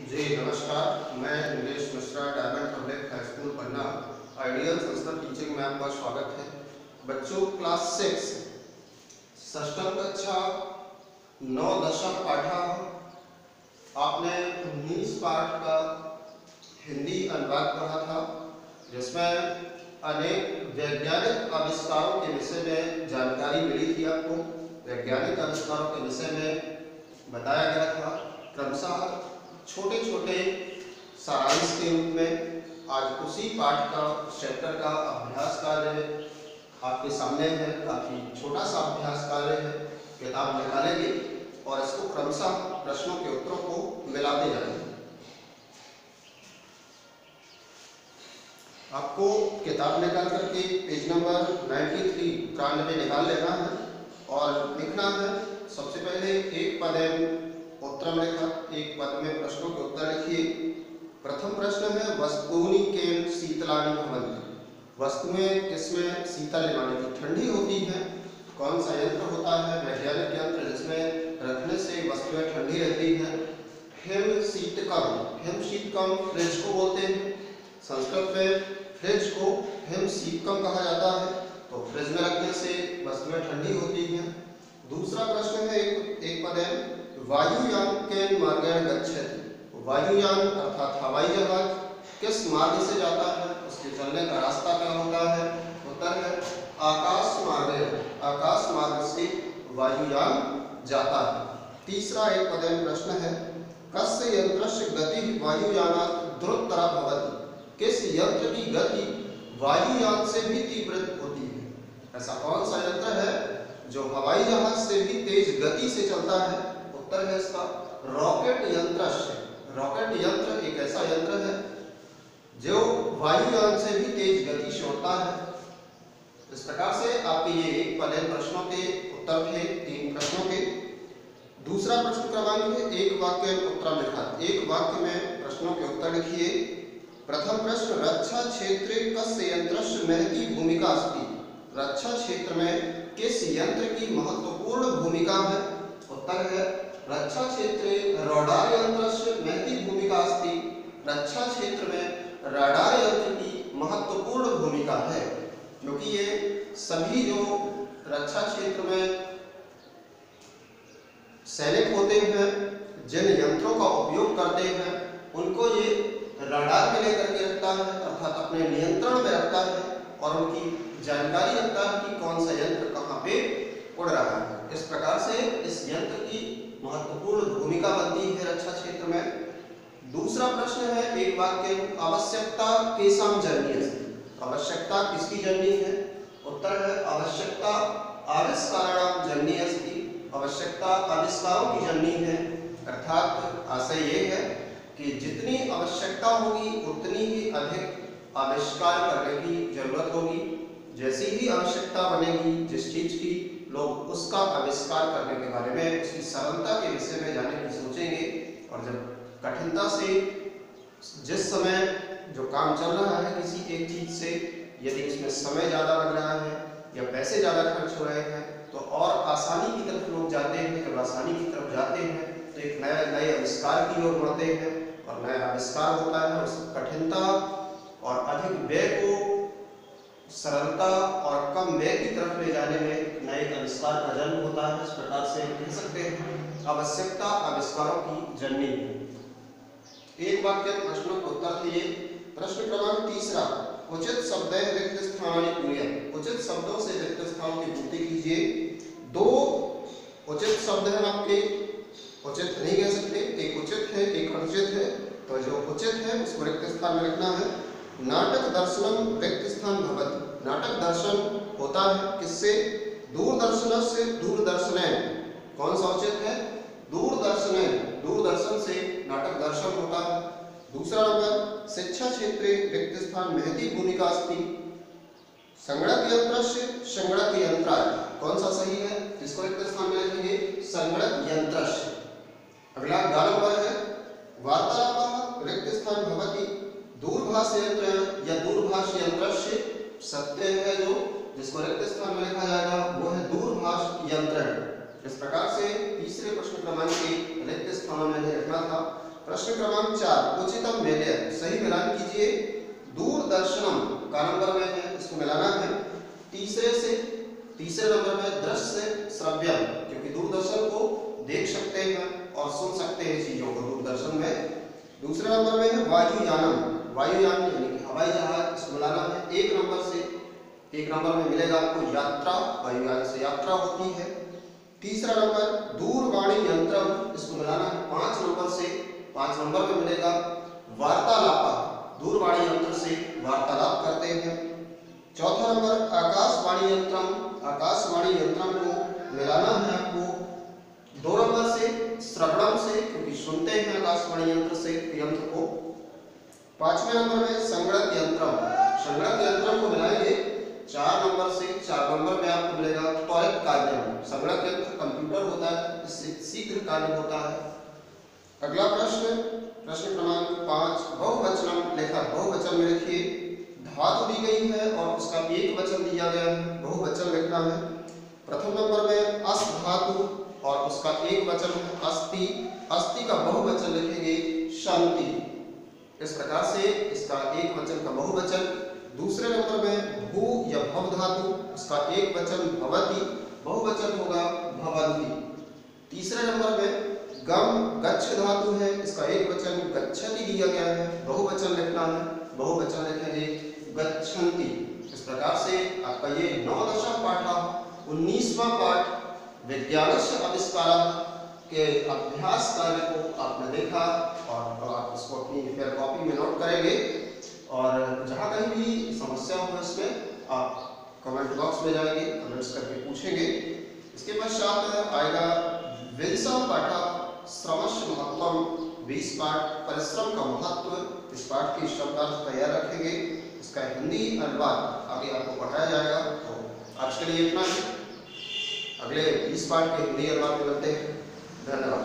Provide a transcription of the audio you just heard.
जी नमस्कार, मैं Nilesh Mishra diamond public high school Panna ideal संस्था टीचिंग में आपका स्वागत है। बच्चों क्लास 6 षष्ठम कक्षा 9 दशक पाठः आपने 19 पाठ का हिंदी अनुवाद पढ़ा था, जिसमें अनेक वैज्ञानिक आविष्कारों के विषय में जानकारी मिली थी। आपको वैज्ञानिक आविष्कारों के विषय में बताया गया था। क्रमशः छोटे छोटे सारांश के रूप में आज उसी पाठ का चैप्टर का अभ्यास कार्य आपके सामने है। काफी छोटा सा अभ्यास कार्य है। किताब निकालेंगे और इसको क्रमशः प्रश्नों के उत्तरों को मिलाते जाएंगे। आपको किताब निकाल करके पेज नंबर 93 निकाल लेना है और लिखना है। सबसे पहले एक पद उत्तरम लिखा, एक पद में प्रश्नों के उत्तर लिखिए। प्रथम प्रश्न है वस्तूनि केन शीतलानि भवन्ति। वस्तुएं किसमें शीतल यानी कि ठंडी होती हैं? कौन सा यंत्र होता है? वैज्ञानिक यंत्र जिसमें रखने से वस्तुएं ठंडी रहती हैं। हिम शीतकम, हिम शीतकम फ्रिज को बोलते हैं। संस्कृत में फ्रिज को हिम शीतकम कहा जाता है। तो फ्रिज में रखने से वस्तुएं ठंडी होती हैं। दूसरा प्रश्न है एक पद है वायुयान केन मार्गेण गच्छति। वायुयान अर्थात हवाई जहाज किस मार्ग से जाता है? उसके चलने का रास्ता क्या होता है? उत्तर है आकाश मार्ग, आकाश मार्ग से वायुयान जाता है। तीसरा एक पद प्रश्न है कस्य यंत्रस्य गति वायुयानात् द्रुततरा भवति। किस यंत्र की गति वायुयान से भी तीव्र होती है? ऐसा कौन सा यंत्र है जो हवाई जहाज से भी तेज गति से चलता है? उत्तर है इसका रॉकेट यंत्र। रॉकेट यंत्र एक ऐसा यंत्र है जो वायुयान से भी तेज गति से उड़ता है। इस प्रकार से आपके ये एक पहले प्रश्नों के उत्तर थे, 3 प्रश्नों के। दूसरा प्रश्न क्रमांक है एक वाक्य उत्तर लिखा। एक वाक्य में प्रश्नों के उत्तर लिखिए। प्रथम प्रश्न रक्षा क्षेत्रे कस्य यंत्रस्य महती भूमिका अस्ति। रक्षा क्षेत्र में किस यंत्र की महत्वपूर्ण भूमिका है? उत्तर है रक्षा क्षेत्रे रडार यंत्रस्य महती भूमिका अस्ति। रक्षा क्षेत्र में रडार यंत्र की महत्वपूर्ण भूमिका है, क्योंकि ये सभी जो रक्षा क्षेत्र में सैनिक होते हैं, जिन यंत्रों का उपयोग करते हैं, उनको ये रडार में लेकर के रखता है, अर्थात अपने नियंत्रण में रखता है और उनकी जानकारी रखता है कि कौन सा यंत्र कहाँ पे उड़ रहा है। इस प्रकार से इस यंत्र की महत्वपूर्ण भूमिका बनती है रक्षा क्षेत्र में। दूसरा प्रश्न है एक वाक्य आवश्यकता केषां जननी अस्ति। आवश्यकता किसकी जननी है? उत्तर है आवश्यकता आविष्काराणां जननी अस्ति। आवश्यकता आविष्कारों की जननी है। अर्थात आशय ये है कि जितनी आवश्यकता होगी उतनी ही अधिक आविष्कार करने की जरूरत होगी। जैसी ही आवश्यकता बनेगी जिस चीज की, लोग उसका आविष्कार करने के बारे में, उसकी सरलता के विषय में जानने की सोचेंगे। और जब कठिनता से जिस समय जो काम चल रहा है किसी एक चीज से, यदि उसमें समय ज्यादा लग रहा है या पैसे ज्यादा खर्च हो रहे हैं, तो और आसानी की तरफ लोग जाते हैं। जब आसानी की तरफ जाते हैं तो एक नए आविष्कार की ओर बढ़ते हैं और नया आविष्कार होता है। उस कठिनता और अधिक व्यय को सरलता और कम व्यय की तरफ ले जाने में नए आविष्कार का जन्म होता है। इस प्रकार से कह सकते हैं आवश्यकता आविष्कारों की जननी है। एक वाक्य प्रश्नों का उत्तर दिए। प्रश्न क्रमांक तीसरा उचित शब्द रिक्त स्थानानि पूरयेत्। उचित शब्दों से रिक्त स्थानों की पूर्ति कीजिए। 2 उचित शब्द हैं आपके, उचित नहीं कह सकते, एक उचित है एक अनुचित है। तो जो उचित है उसको रिक्त स्थान में रखना है। नाटक दर्शनम रिक्त स्थान भवति। नाटक दर्शन होता है किससे? दूरदर्शन से दूरदर्शनेन। कौन सा उचित है? दूरदर्शनेन, दूरदर्शन से नाटक दर्शन होता है। दूसरा नंबर शिक्षा क्षेत्रे रिक्त स्थान महती भूमिका अस्ति। संगणक यंत्रस्य संगणक यंत्राय। कौन सा सही है? इसको रिक्त स्थान में लिखिए संगणक यंत्रस्य। अगला 11 नंबर है वार्तालापः रिक्त स्थान भवति दूरभाष यंत्र या दूरभाष यंत्रस्य। सत्य है जो जिसको रिक्त स्थान में लिखा जाएगा वो है दूरभाष यंत्र। इस प्रकार से तीसरे प्रश्न क्रमांक के रिक्त स्थानों में रखना था। प्रश्न क्रमांक 4, उचितम मेलय, सही मिलान कीजिए। दूरदर्शनम का नंबर में है, इसको मिलाना है। तीसरे नंबर में दृश्य श्रव्यम, क्योंकि दूरदर्शन को देख सकते हैं और सुन सकते हैं चीजों को दूरदर्शन में। दूसरे नंबर में है वायुयानम, वायुयान यानी कि हवाई जहाज, इसको मिलाना है। एक नंबर में मिलेगा आपको यात्रा, वायुयान से यात्रा होती है। तीसरा नंबर दूरवाणी यंत्रम, इसको मिलाना है 5 नंबर में मिलेगा वार्तालाप, दूरवाणी यंत्र से वार्तालाप करते हैं। चौथा नंबर आकाशवाणी यंत्रम, आकाशवाणी यंत्रम को मिलाना है आपको 2 नंबर से श्रवणम से, क्योंकि सुनते हैं आकाशवाणी यंत्र से यंत्र को। 5वें नंबर में संगणक यंत्रम, संगणक यंत्रम को मिलाएंगे 4 नंबर से। 4 नंबर में आपको मिलेगा त्वरित कार्यम, संगणक यंत्र कंप्यूटर होता है, इससे शीघ्र कार्य होता है। अगला प्रश्न, प्रश्न क्रमांक 5, बहुवचनम लेखा, बहुवचन में लिखिए। धातु दी गई है और उसका एक वचन दिया गया है, बहुवचन लिखना है। प्रथम नंबर में अस धातु और उसका एक वचन है अस्ति, अस्ति का बहुवचन लिखेंगे शांति। इस प्रकार से इसका एक वचन का बहुवचन। दूसरे नंबर में भू या भव धातु, उसका एक वचन भवति, बहुवचन होगा भवन्ति। तीसरे नंबर में गम गच्छ धातु है, इसका एक वचन गच्छति दिया गया है, बहुवचन लिखना है, बहुवचन लिखेंगे गच्छन्ति। इस प्रकार से आपका ये 9 पाठ 19वां पाठ विज्ञानस्य आविष्कारः के अभ्यास कार्य को आपने देखा और आप इसको अपनी फिर कॉपी में नोट करेंगे। और जहाँ कहीं भी समस्या हो इसमें आप कमेंट बॉक्स में जाएंगे, कमेंट्स करके पूछेंगे। इसके पश्चात आएगा विंशः पाठ श्रमस्य महत्वम, 20 पाठ परिश्रम का महत्व। इस पाठ की शब्दार्थ तैयार रखेंगे, इसका हिंदी अनुवाद आगे आपको पढ़ाया जाएगा। तो आज के लिए इतना ही, अगले 20 पाठ के हिंदी अनुवाद में मिलते हैं। धन्यवाद।